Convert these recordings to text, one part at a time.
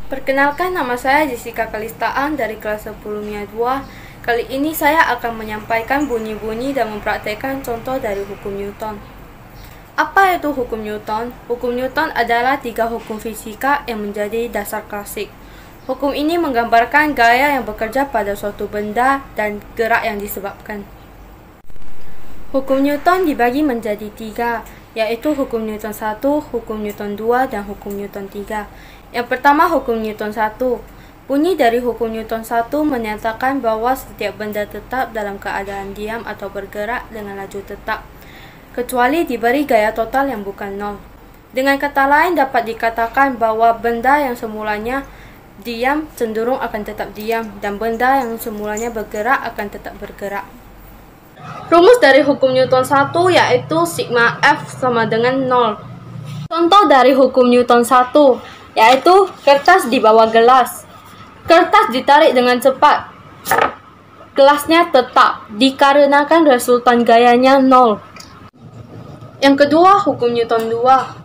Perkenalkan, nama saya Jessica Kalistaan dari kelas 10 MIA 2. Kali ini saya akan menyampaikan bunyi-bunyi dan mempraktekkan contoh dari hukum Newton. Apa itu hukum Newton? Hukum Newton adalah 3 hukum fisika yang menjadi dasar klasik. Hukum ini menggambarkan gaya yang bekerja pada suatu benda dan gerak yang disebabkan. Hukum Newton dibagi menjadi 3, yaitu hukum Newton 1, hukum Newton 2, dan hukum Newton 3. Yang pertama, hukum Newton 1. Bunyi dari hukum Newton 1 menyatakan bahwa setiap benda tetap dalam keadaan diam atau bergerak dengan laju tetap, kecuali diberi gaya total yang bukan nol. Dengan kata lain, dapat dikatakan bahwa benda yang semulanya diam cenderung akan tetap diam, dan benda yang semulanya bergerak akan tetap bergerak. Rumus dari hukum Newton 1 yaitu sigma F sama dengan 0. Contoh dari hukum Newton 1 yaitu kertas di bawah gelas. Kertas ditarik dengan cepat. Gelasnya tetap dikarenakan resultan gayanya 0. Yang kedua, hukum Newton 2.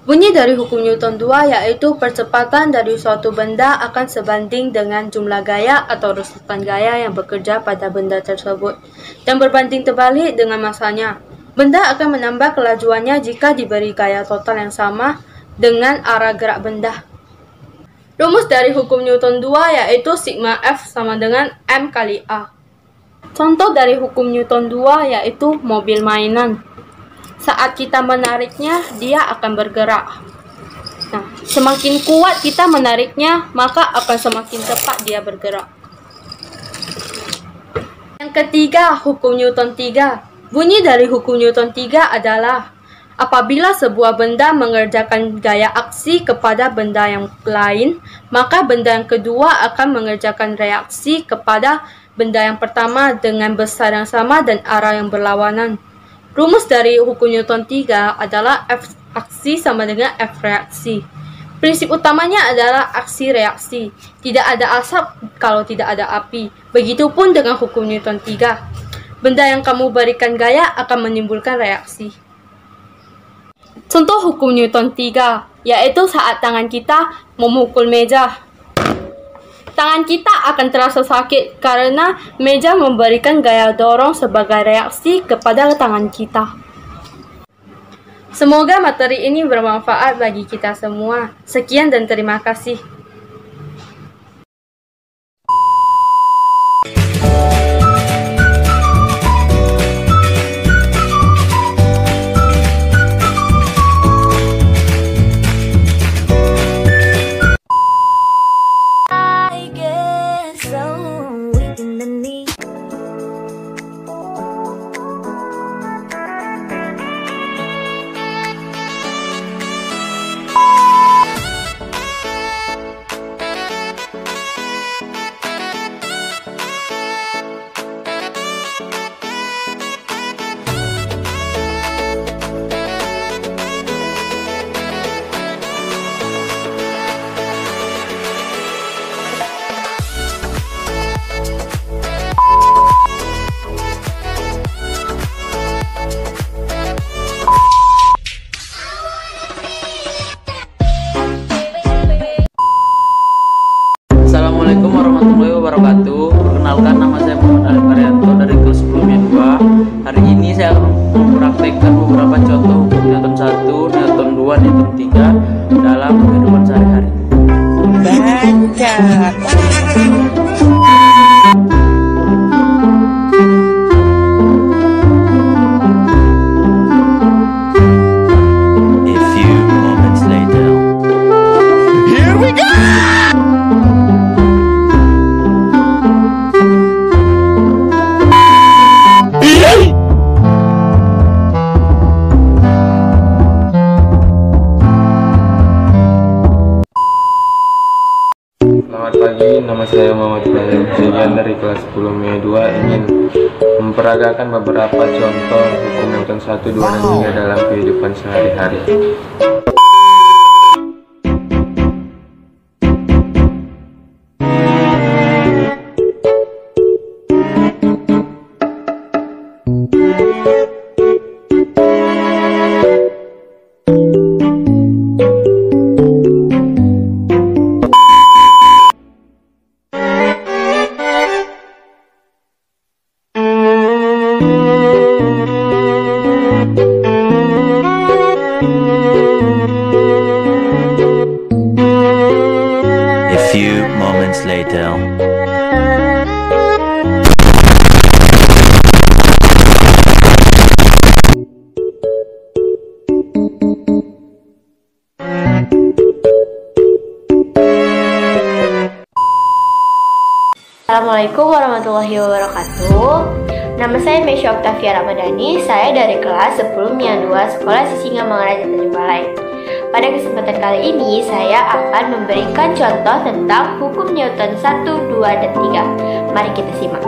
Bunyi dari hukum Newton 2 yaitu percepatan dari suatu benda akan sebanding dengan jumlah gaya atau resultan gaya yang bekerja pada benda tersebut, dan berbanding terbalik dengan masanya. Benda akan menambah kelajuannya jika diberi gaya total yang sama dengan arah gerak benda. Rumus dari hukum Newton 2 yaitu sigma F sama dengan M kali A. Contoh dari hukum Newton 2 yaitu mobil mainan. Saat kita menariknya, dia akan bergerak. Nah, semakin kuat kita menariknya, maka akan semakin cepat dia bergerak. Yang ketiga, hukum Newton 3. Bunyi dari hukum Newton 3 adalah apabila sebuah benda mengerjakan gaya aksi kepada benda yang lain, maka benda yang kedua akan mengerjakan reaksi kepada benda yang pertama dengan besar yang sama dan arah yang berlawanan. Rumus dari hukum Newton 3 adalah F aksi sama dengan F reaksi. Prinsip utamanya adalah aksi-reaksi. Tidak ada asap kalau tidak ada api. Begitupun dengan hukum Newton 3. Benda yang kamu berikan gaya akan menimbulkan reaksi. Contoh hukum Newton 3, yaitu saat tangan kita memukul meja. Tangan kita akan terasa sakit karena meja memberikan gaya dorong sebagai reaksi kepada tangan kita. Semoga materi ini bermanfaat bagi kita semua. Sekian dan terima kasih. Assalamualaikum warahmatullahi wabarakatuh. Perkenalkan, nama saya Muhammad Alif Arianto dari kelas 10 MIA 2. Hari ini saya akan mempraktikkan beberapa contoh hukum Newton 1, Newton 2, Newton 3 dalam kehidupan sehari-hari. A few moments later. Here we go! Selamat pagi, nama saya Muhammad Ibrahim Hussein dari kelas 10 MIA 2 ingin memperagakan beberapa contoh hukum Newton 1, 2, dan 3 dalam kehidupan sehari-hari. seconds later. Assalamualaikum warahmatullahi wabarakatuh. Nama saya Mesya Oktavia Ramadhani. Saya dari kelas 10 MIA 2 Sekolah Sisinga Mangaraja Tanjung Balai. Pada kesempatan kali ini saya akan memberikan contoh tentang hukum Newton 1, 2, dan 3. Mari kita simak.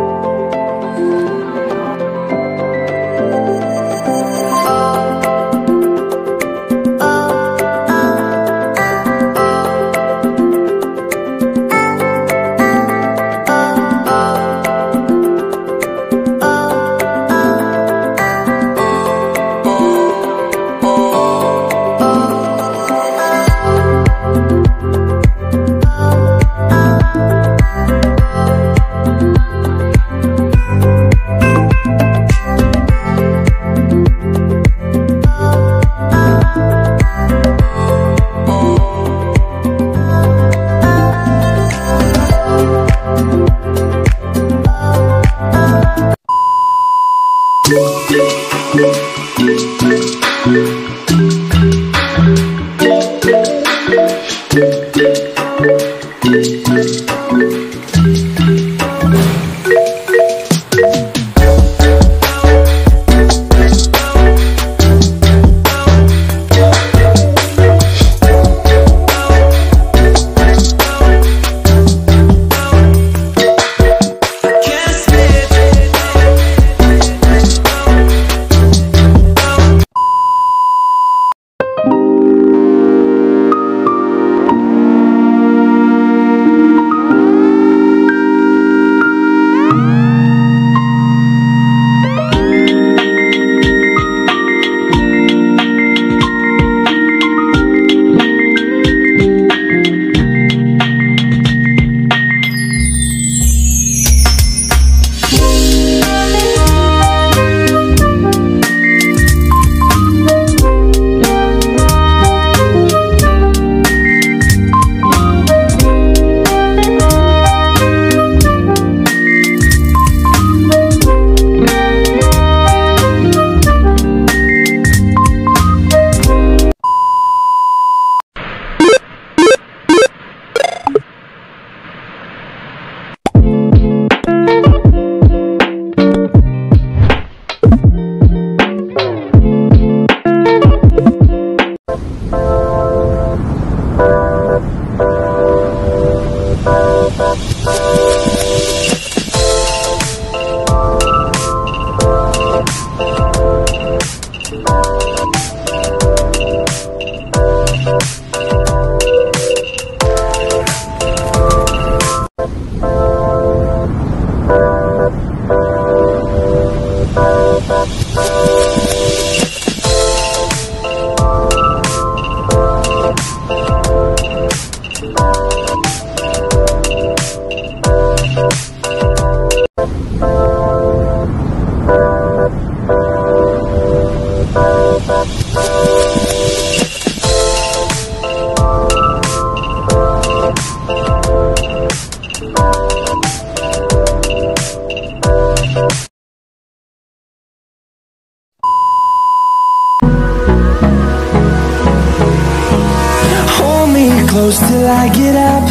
Close till I get up.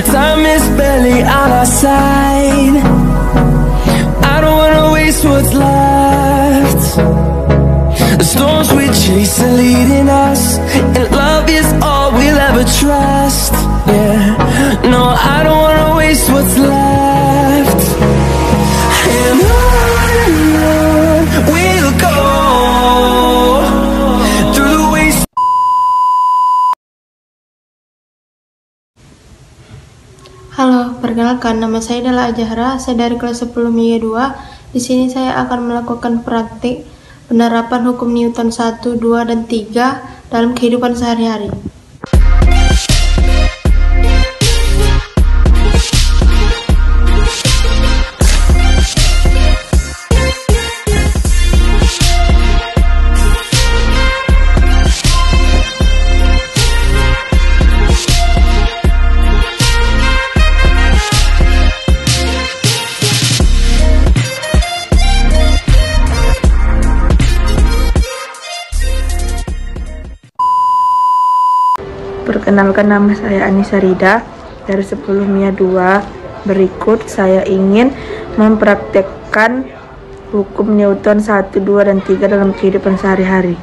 Time is barely on our side. I don't wanna waste what's left. The storms we chase are leading us, and love is all we'll ever trust. Yeah, no, I don't wanna waste what's left. And on we'll go through the waste. Halo, perkenalkan nama saya adalah Ajahra. Saya dari kelas 10 MIA 2. Di sini saya akan melakukan praktik penerapan hukum Newton 1, 2, dan 3 dalam kehidupan sehari-hari. Perkenalkan, nama saya Anissa Rida dari 10 MIA 2. Berikut saya ingin mempraktekkan hukum Newton 1, 2, dan 3 dalam kehidupan sehari-hari.